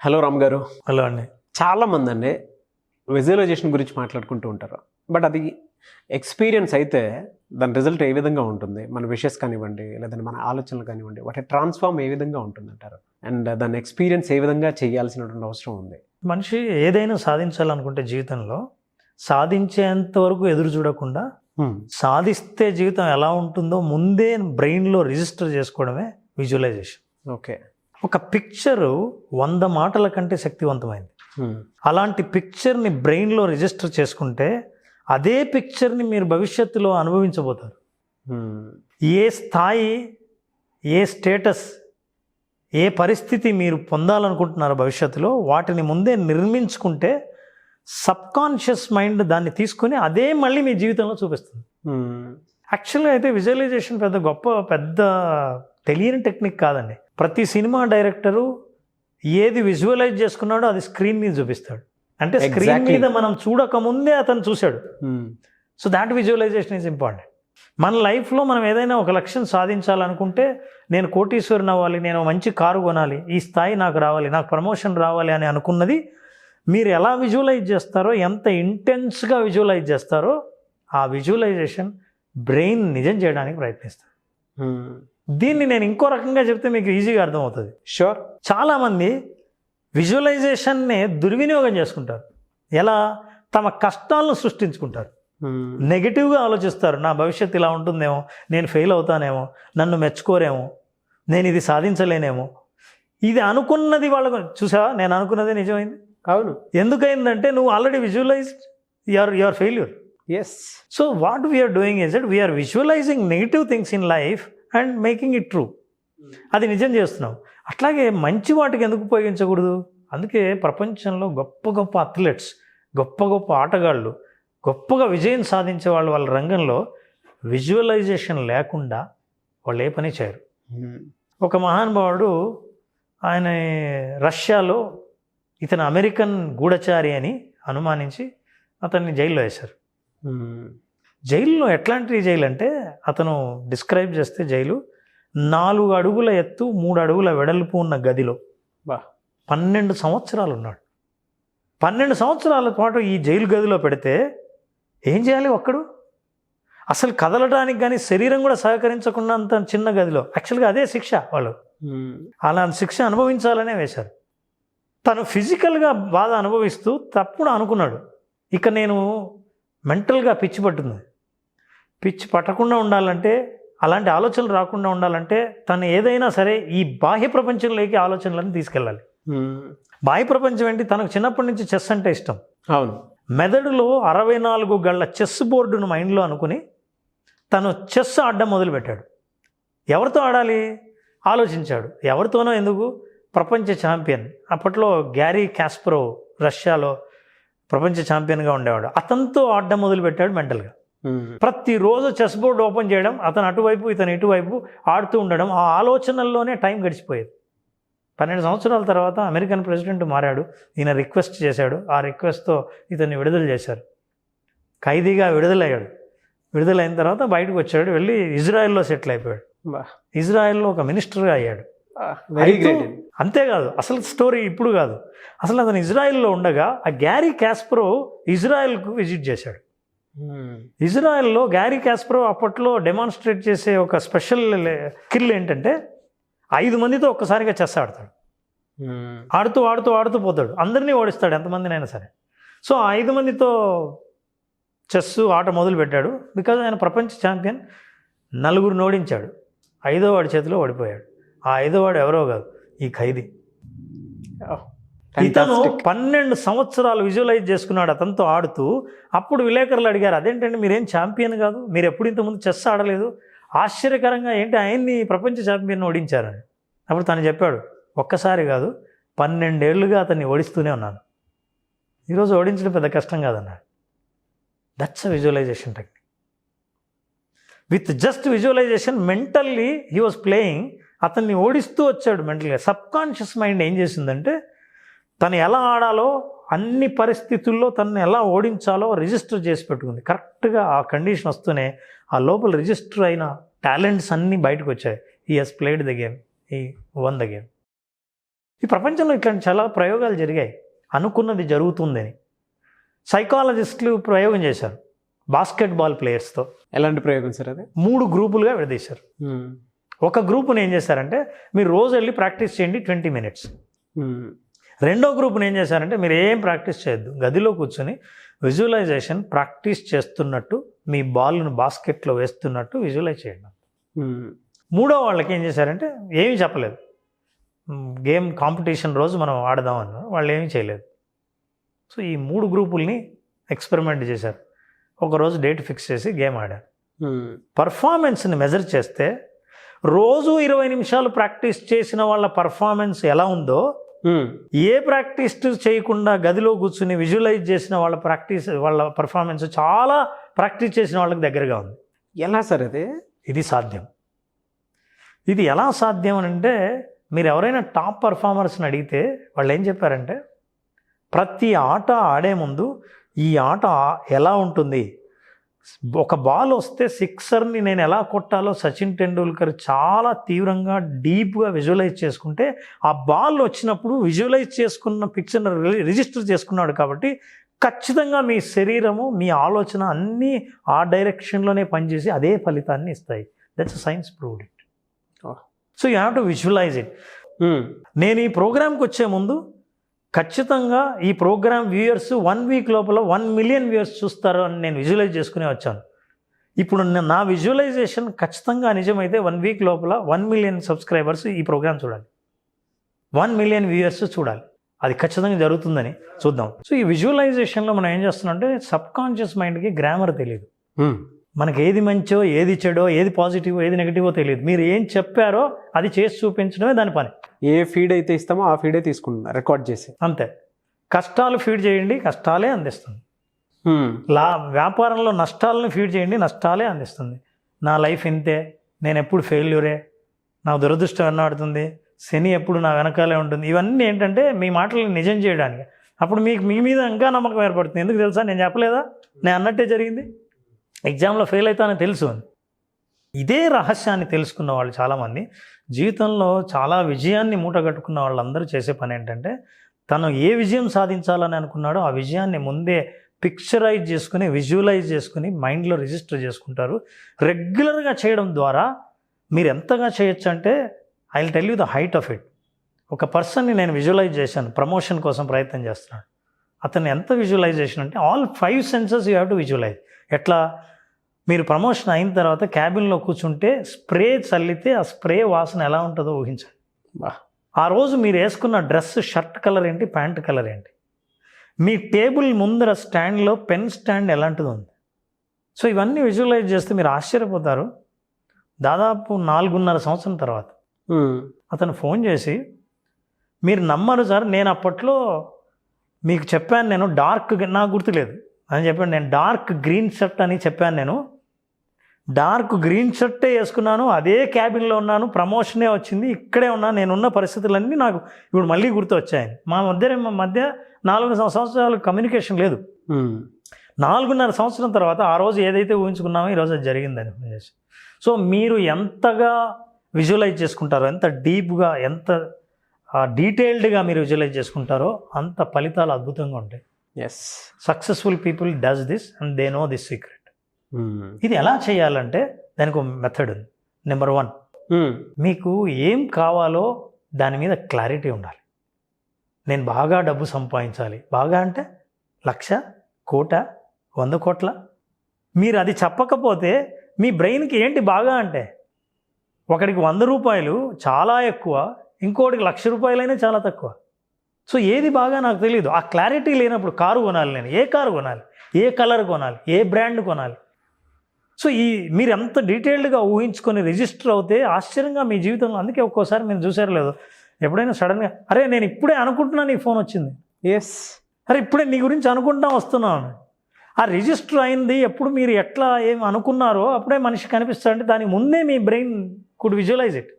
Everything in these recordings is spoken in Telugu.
హలో రామ్ గారు. హలో అండి. చాలామంది అండి విజువలైజేషన్ గురించి మాట్లాడుకుంటూ ఉంటారు. బట్ అది ఎక్స్పీరియన్స్ అయితే దాని రిజల్ట్ ఏ విధంగా ఉంటుంది? మన విషెస్ కానివ్వండి, లేదంటే మన ఆలోచనలు కానివ్వండి, వాటి ట్రాన్స్ఫార్మ్ ఏ విధంగా ఉంటుందంటారు? అండ్ దాని ఎక్స్పీరియన్స్ ఏ విధంగా చేయాల్సినటువంటి అవసరం ఉంది? మనిషి ఏదైనా సాధించాలనుకుంటే జీవితంలో సాధించేంత వరకు ఎదురు చూడకుండా సాధిస్తే జీవితం ఎలా ఉంటుందో ముందే బ్రెయిన్లో రిజిస్టర్ చేసుకోవడమే విజువలైజేషన్. ఓకే. ఒక పిక్చరు 100 మాటల కంటే శక్తివంతమైంది. అలాంటి పిక్చర్ని బ్రెయిన్లో రిజిస్టర్ చేసుకుంటే అదే పిక్చర్ని మీరు భవిష్యత్తులో అనుభవించబోతారు. ఏ స్థాయి, ఏ స్టేటస్, ఏ పరిస్థితి మీరు పొందాలనుకుంటున్నారో భవిష్యత్తులో వాటిని ముందే నిర్మించుకుంటే సబ్కాన్షియస్ మైండ్ దాన్ని తీసుకుని అదే మళ్ళీ మీ జీవితంలో చూపిస్తుంది. యాక్చువల్గా అయితే విజువలైజేషన్ పెద్ద తెలియని టెక్నిక్ కాదండి. ప్రతి సినిమా డైరెక్టరు ఏది విజువలైజ్ చేసుకున్నాడో అది స్క్రీన్ మీద చూపిస్తాడు. అంటే స్క్రీన్ మీద మనం చూడకముందే అతను చూశాడు. So that visualisation is important. మన లైఫ్లో మనం ఏదైనా ఒక లక్ష్యం సాధించాలనుకుంటే, నేను కోటీశ్వరుని అవ్వాలి, నేను మంచి కారు కొనాలి, ఈ స్థాయి నాకు రావాలి, నాకు ప్రమోషన్ రావాలి అని అనుకున్నది మీరు ఎలా విజువలైజ్ చేస్తారో, ఎంత ఇంటెన్స్గా విజువలైజ్ చేస్తారో ఆ విజువలైజేషన్ బ్రెయిన్ నిజం చేయడానికి ప్రయత్నిస్తారు. దీన్ని నేను ఇంకో రకంగా చెప్తే మీకు ఈజీగా అర్థమవుతుంది. షూర్. చాలామంది విజువలైజేషన్నే దుర్వినియోగం చేసుకుంటారు. ఎలా? తమ కష్టాలను సృష్టించుకుంటారు. నెగిటివ్గా ఆలోచిస్తారు. నా భవిష్యత్తు ఇలా ఉంటుందేమో, నేను ఫెయిల్ అవుతానేమో, నన్ను మెచ్చుకోరేమో, నేను ఇది సాధించలేనేమో. ఇది అనుకున్నది వాళ్ళకు చూసావా, నేను అనుకున్నదే నిజమైంది. అవును. ఎందుకైందంటే నువ్వు already visualized your failure. Yes. So what we are doing is that we are visualizing negative things in life and making it true. అది నిజం చేస్తున్నాం. అట్లాగే మంచి వాటికి ఎందుకు ఉపయోగించకూడదు? అందుకే ప్రపంచంలో గొప్ప గొప్ప అథ్లెట్స్, గొప్ప గొప్ప ఆటగాళ్ళు, గొప్పగా విజయం సాధించే వాళ్ళ రంగంలో విజువలైజేషన్ లేకుండా వాళ్ళు ఏ పని చేయరు. ఒక మహానుభావుడు, ఆయన రష్యాలో ఇతను అమెరికన్ గూఢచారి అని అనుమానించి అతన్ని జైల్లో వేశారు. జైల్లో ఎట్లాంటి జైలు అంటే, అతను డిస్క్రైబ్ చేస్తే జైలు 4 అడుగుల ఎత్తు 3 అడుగుల వెడల్పు ఉన్న గదిలో 12 సంవత్సరాలు ఉన్నాడు. 12 సంవత్సరాల పాటు ఈ జైలు గదిలో పెడితే ఏం చేయాలి ఒక్కడు? అసలు కదలడానికి కానీ శరీరం కూడా సహకరించకుండా అంత చిన్న గదిలో. యాక్చువల్గా అదే శిక్ష. వాళ్ళు అలాంటి శిక్ష అనుభవించాలనే వేశారు. తను ఫిజికల్గా బాధ అనుభవిస్తూ తప్పుడు అనుకున్నాడు, ఇక నేను మెంటల్గా పిచ్చి పట్టుంది, పిచ్చి పట్టకుండా ఉండాలంటే, అలాంటి ఆలోచనలు రాకుండా ఉండాలంటే తను ఏదైనా సరే ఈ బాహ్య ప్రపంచంలోకి ఆలోచనలను తీసుకెళ్ళాలి. బాహ్య ప్రపంచం ఏంటి? తనకు చిన్నప్పటి నుంచి చెస్ అంటే ఇష్టం. అవును. మెదడులో 64 గళ్ళ చెస్ బోర్డును మైండ్లో అనుకుని తను చెస్ ఆడడం మొదలుపెట్టాడు. ఎవరితో ఆడాలి ఆలోచించాడు. ఎవరితోనో ఎందుకు? ప్రపంచ ఛాంపియన్, అప్పట్లో గ్యారీ కాస్పరోవ్, రష్యాలో ప్రపంచ ఛాంపియన్గా ఉండేవాడు. అతనితో ఆడడం మొదలుపెట్టాడు మెంటల్గా. ప్రతిరోజు చెస్ బోర్డు ఓపెన్ చేయడం, అతను అటువైపు ఇతను ఇటువైపు ఆడుతూ ఉండడం, ఆ ఆలోచనల్లోనే టైం గడిచిపోయేది. 12 సంవత్సరాల తర్వాత అమెరికన్ ప్రెసిడెంట్ మారాడు. ఈయన రిక్వెస్ట్ చేశాడు. ఆ రిక్వెస్ట్తో ఇతన్ని విడుదల చేశారు. ఖైదీగా విడుదలయ్యాడు. విడుదలైన తర్వాత బయటకు వచ్చాడు. వెళ్ళి ఇజ్రాయెల్లో సెటిల్ అయిపోయాడు. ఇజ్రాయెల్లో ఒక మినిస్టర్గా అయ్యాడు. అంతేకాదు, అసలు స్టోరీ ఇప్పుడు కాదు, అసలు అతను ఇజ్రాయెల్లో ఉండగా ఆ గ్యారీ కాస్పరోవ్ ఇజ్రాయెల్కు విజిట్ చేశాడు. ఇజ్రాయెల్లో గ్యారీ కాస్పరోవ్ అప్పట్లో డెమాన్స్ట్రేట్ చేసే ఒక స్పెషల్ స్కిల్ ఏంటంటే 5 మందితో ఒక్కసారిగా చెస్ ఆడతాడు. ఆడుతూ ఆడుతూ ఆడుతూ పోతాడు. అందరినీ ఓడిస్తాడు, ఎంతమందినైనా సరే. సో 5 మందితో చెస్ ఆట మొదలు పెట్టాడు. బికాజ్ ఆయన ప్రపంచ ఛాంపియన్. 4 ఓడించాడు. 5వ వాడి చేతిలో ఓడిపోయాడు. ఆ 5వ వాడు ఎవరో కాదు, ఈ ఖైదీ. ఇతను 12 సంవత్సరాలు విజువలైజ్ చేసుకున్నాడు అతనితో ఆడుతూ. అప్పుడు విలేకరులు అడిగారు, అదేంటండి మీరేం ఛాంపియన్ కాదు, మీరు ఎప్పుడు ఇంతకుముందు చెస్ ఆడలేదు, ఆశ్చర్యకరంగా ఏంటి ఆయన్ని ప్రపంచ ఛాంపియన్ ఓడించారని. అప్పుడు తను చెప్పాడు, ఒక్కసారి కాదు 12 ఏళ్ళుగా అతన్ని ఓడిస్తూనే ఉన్నాను, ఈరోజు ఓడించడం పెద్ద కష్టం కాదన్నాడు. That's a visualization technique. With just visualization mentally he was playing. అతన్ని ఓడిస్తూ వచ్చాడు మెంటల్గా. సబ్కాన్షియస్ మైండ్ ఏం చేసిందంటే, తను ఎలా ఆడాలో, అన్ని పరిస్థితుల్లో తనని ఎలా ఓడించాలో రిజిస్టర్ చేసి పెట్టుకుంది. కరెక్ట్గా ఆ కండిషన్ వస్తూనే ఆ లోపల రిజిస్టర్ అయిన టాలెంట్స్ అన్నీ బయటకు వచ్చాయి. He he's played the game, he won the game. ఈ ప్రపంచంలో ఇట్లాంటి చాలా ప్రయోగాలు జరిగాయి. అనుకున్నది జరుగుతుందని సైకాలజిస్టులు ప్రయోగం చేశారు బాస్కెట్బాల్ ప్లేయర్స్తో. ఎలాంటి ప్రయోగం సార్ అది? 3 గ్రూపులుగా విడదీశారు. ఒక గ్రూపుని ఏం చేశారంటే మీరు రోజు వెళ్ళి ప్రాక్టీస్ చేయండి 20 minutes. రెండో గ్రూప్ని ఏం చేశారంటే మీరు ఏం ప్రాక్టీస్ చేయొద్దు, గదిలో కూర్చొని విజువలైజేషన్ ప్రాక్టీస్ చేస్తున్నట్టు మీ బాల్ను బాస్కెట్లో వేస్తున్నట్టు విజువలైజ్ చేయండి. మూడో వాళ్ళకి ఏం చేశారంటే ఏమీ చెప్పలేదు, గేమ్ కాంపిటీషన్ రోజు మనం ఆడదాం అన్నారు, వాళ్ళు ఏమీ చేయలేదు. సో ఈ 3 గ్రూపుల్ని ఎక్స్పెరిమెంట్ చేశారు. ఒకరోజు డేట్ ఫిక్స్ చేసి గేమ్ ఆడారు. పర్ఫార్మెన్స్ని మెజర్ చేస్తే రోజు 20 నిమిషాలు ప్రాక్టీస్ చేసిన వాళ్ళ పర్ఫార్మెన్స్ ఎలా ఉందో ఏ ప్రాక్టీస్ చేయకుండా గదిలో కూర్చుని విజువలైజ్ చేసిన వాళ్ళ పర్ఫార్మెన్స్ చాలా ప్రాక్టీస్ చేసిన వాళ్ళకి దగ్గరగా ఉంది. ఎలా సార్ అది? ఇది సాధ్యం. ఇది ఎలా సాధ్యం అని అంటే మీరు ఎవరైనా టాప్ పర్ఫార్మర్స్ని అడిగితే వాళ్ళు ఏం చెప్పారంటే ప్రతి ఆట ఆడే ముందు ఈ ఆట ఎలా ఉంటుంది, ఒక బాల్ వస్తే సిక్సర్ని నేను ఎలా కొట్టాలో సచిన్ టెండూల్కర్ చాలా తీవ్రంగా డీప్గా విజువలైజ్ చేసుకుంటే ఆ బాల్ వచ్చినప్పుడు విజువలైజ్ చేసుకున్న పిక్చర్ని రిజిస్టర్ చేసుకున్నాడు. కాబట్టి ఖచ్చితంగా మీ శరీరము మీ ఆలోచన అన్నీ ఆ డైరెక్షన్లోనే పనిచేసి అదే ఫలితాన్ని ఇస్తాయి. That's science proved it. So you have to visualize it. నేను ఈ ప్రోగ్రామ్కి వచ్చే ముందు ఖచ్చితంగా ఈ ప్రోగ్రామ్ వ్యూయర్స్ 1 week లోపల 1 million వ్యూయర్స్ చూస్తారు అని నేను విజువలైజ్ చేసుకునే వచ్చాను. ఇప్పుడు నా విజువలైజేషన్ ఖచ్చితంగా నిజమైతే 1 week లోపల 1 million సబ్స్క్రైబర్స్ ఈ ప్రోగ్రామ్ చూడాలి, 1 million వ్యూయర్స్ చూడాలి. అది ఖచ్చితంగా జరుగుతుందని చూద్దాం. సో ఈ విజువలైజేషన్లో మనం ఏం చేస్తున్నాం అంటే సబ్ కాన్షియస్ మైండ్కి గ్రామర్ తెలియదు. మనకి ఏది మంచో ఏది చెడో ఏది పాజిటివో ఏది నెగిటివో తెలియదు. మీరు ఏం చెప్పారో అది చేసి చూపించడమే దాని పని. ఏ ఫీడ్ అయితే ఇస్తామో ఆ ఫీడే తీసుకుంటున్నా రికార్డ్ చేసి. అంతే. కష్టాలు ఫీడ్ చేయండి, కష్టాలే అందిస్తుంది. వ్యాపారంలో నష్టాలను ఫీడ్ చేయండి, నష్టాలే అందిస్తుంది. నా లైఫ్ ఇంతే, నేను ఎప్పుడు ఫెయిల్యూరే, నా దురదృష్టం ఎన్నాడుతుంది, శని ఎప్పుడు నా వెనకాలే ఉంటుంది, ఇవన్నీ ఏంటంటే మీ మాటలను నిజం చేయడానికి. అప్పుడు మీకు మీ మీద ఇంకా నమ్మకం ఏర్పడుతుంది. ఎందుకు తెలుసా, నేను చెప్పలేదా, నేను అన్నట్టే జరిగింది, ఎగ్జామ్లో ఫెయిల్ అవుతానని తెలుసు అని. ఇదే రహస్యాన్ని తెలుసుకున్న వాళ్ళు చాలామంది జీవితంలో చాలా విజయాన్ని మూటగట్టుకున్న వాళ్ళందరూ చేసే పని ఏంటంటే తను ఏ విజయం సాధించాలని అనుకున్నాడో ఆ విజయాన్ని ముందే పిక్చరైజ్ చేసుకుని విజువలైజ్ చేసుకుని మైండ్లో రిజిస్టర్ చేసుకుంటారు. రెగ్యులర్గా చేయడం ద్వారా మీరు ఎంతగా చేయొచ్చు అంటే I will tell you the height of it. ఒక పర్సన్ని నేను విజువలైజ్ చేశాను, ప్రమోషన్ కోసం ప్రయత్నం చేస్తున్నాడు. అతను ఎంత విజువలైజేషన్ అంటే all 5 senses you have to visualize. ఎట్లా, మీరు ప్రమోషన్ అయిన తర్వాత క్యాబిన్లో కూర్చుంటే స్ప్రే చల్లితే ఆ స్ప్రే వాసన ఎలా ఉంటుందో ఊహించండి. ఆ రోజు మీరు వేసుకున్న డ్రెస్ షర్ట్ కలర్ ఏంటి, ప్యాంట్ కలర్ ఏంటి, మీ టేబుల్ ముందర స్టాండ్లో పెన్ స్టాండ్ ఎలాంటిది ఉంది. సో ఇవన్నీ విజువలైజ్ చేస్తే మీరు ఆశ్చర్యపోతారు. దాదాపు 4.5 సంవత్సరం తర్వాత అతను ఫోన్ చేసి, మీరు నమ్మరు సార్, నేను అప్పట్లో మీకు చెప్పాను, నేను నాకు గుర్తులేదు అని చెప్పాను, నేను డార్క్ గ్రీన్ షర్ట్ అని చెప్పాను, నేను డార్క్ గ్రీన్ షర్టే వేసుకున్నాను, అదే క్యాబిన్లో ఉన్నాను, ప్రమోషనే వచ్చింది, ఇక్కడే ఉన్నాను, నేనున్న పరిస్థితులన్నీ నాకు ఇప్పుడు మళ్ళీ గుర్తు వచ్చాయని. మా మధ్య 4 సంవత్సరాలు కమ్యూనికేషన్ లేదు. 4.5 సంవత్సరం తర్వాత ఆ రోజు ఏదైతే ఊహించుకున్నామో ఈరోజు అది జరిగిందని. సో మీరు ఎంతగా విజువలైజ్ చేసుకుంటారో, ఎంత డీప్గా, ఎంత డీటెయిల్డ్గా మీరు విజువలైజ్ చేసుకుంటారో అంత ఫలితాలు అద్భుతంగా ఉంటాయి. Yes, successful people does this and they know this secret. ఇది ఎలా చేయాలంటే దానికి ఒక మెథడ్ ఉంది. నెంబర్ 1, మీకు ఏం కావాలో దాని మీద క్లారిటీ ఉండాలి. నేను బాగా డబ్బు సంపాదించాలి, బాగా అంటే 1,00,000, 1,00,00,000, 100 కోట్ల. మీరు అది చెప్పకపోతే మీ బ్రెయిన్కి ఏంటి బాగా అంటే, ఒకడికి 100 రూపాయలు చాలా ఎక్కువ, ఇంకోటికి 1,00,000 రూపాయలైనా చాలా తక్కువ. సో ఏది బాగా నాకు తెలియదు. ఆ క్లారిటీ లేనప్పుడు కారు కొనాలి, నేను ఏ కారు కొనాలి, ఏ కలర్ కొనాలి, ఏ బ్రాండ్ కొనాలి. సో మీరు ఎంత డీటెయిల్డ్గా ఊహించుకొని రిజిస్టర్ అవుతే ఆశ్చర్యంగా మీ జీవితంలో. అందుకే ఒక్కోసారి మీరు చూసారు లేదు, ఎప్పుడైనా సడన్గా అరే నేను ఇప్పుడే అనుకుంటున్నా నీ ఫోన్ వచ్చింది, ఎస్, అరే ఇప్పుడే నీ గురించి అనుకుంటా వస్తున్నాను. ఆ రిజిస్టర్ అయింది ఎప్పుడు మీరు ఎట్లా ఏం అనుకున్నారో అప్పుడే మనిషి కనిపిస్తాడంటే దానికి ముందే మీ బ్రెయిన్ కుడ్ విజువలైజ్ ఇట్.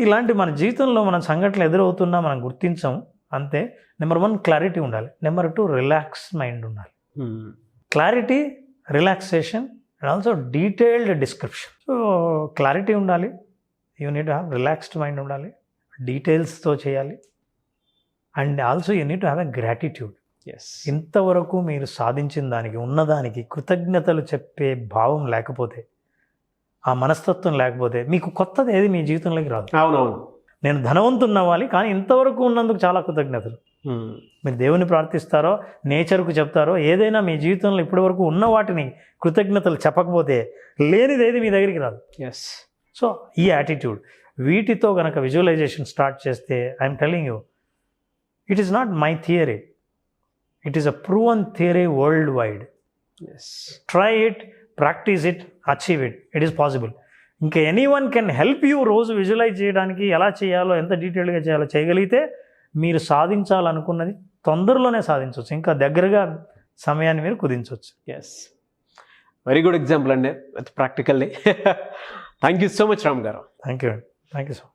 ఇలాంటి మన జీవితంలో మన సంఘటనలు ఎదురవుతున్నా మనం గుర్తించాము అంతే. నెంబర్ 1 క్లారిటీ ఉండాలి. నెంబర్ 2 రిలాక్స్ మైండ్ ఉండాలి. Clarity, relaxation and also detailed description. So clarity ఉండాలి, యూ నీడ్ రిలాక్స్డ్ మైండ్ ఉండాలి, డీటెయిల్స్తో చేయాలి, and also you need to have a gratitude. Yes. ఇంతవరకు మీరు సాధించిన దానికి, ఉన్నదానికి కృతజ్ఞతలు చెప్పే భావం లేకపోతే, ఆ మనస్తత్వం లేకపోతే మీకు కొత్తది ఏది మీ జీవితంలోకి రాదు. అవునవును. నేను ధనవంతుని అవ్వాలి, కానీ ఇంతవరకు ఉన్నందుకు చాలా కృతజ్ఞతలు. మీరు దేవుని ప్రార్థిస్తారో, నేచర్కు చెప్తారో, ఏదైనా మీ జీవితంలో ఇప్పటివరకు ఉన్న వాటిని కృతజ్ఞతలు చెప్పకపోతే లేనిది ఏది మీ దగ్గరికి రాదు. ఎస్. సో ఈ యాటిట్యూడ్, వీటితో కనుక విజువలైజేషన్ స్టార్ట్ చేస్తే, I'm telling you, it is not my theory, it is a proven theory world wide. Yes. Try it, practice it, achieve it, it is possible. ఇంకా ఎనీవన్ కెన్ హెల్ప్ యూ రోజు విజువలైజ్ చేయడానికి, ఎలా చేయాలో, ఎంత డీటెయిల్గా చేయాలో చేయగలిగితే మీరు సాధించాలనుకున్నది తొందరలోనే సాధించవచ్చు, ఇంకా దగ్గరగా సమయాన్ని మీరు కుదించవచ్చు. ఎస్, వెరీ గుడ్ ఎగ్జాంపుల్ అండి, with practically. Thank you so much Ram garu. Thank you so much.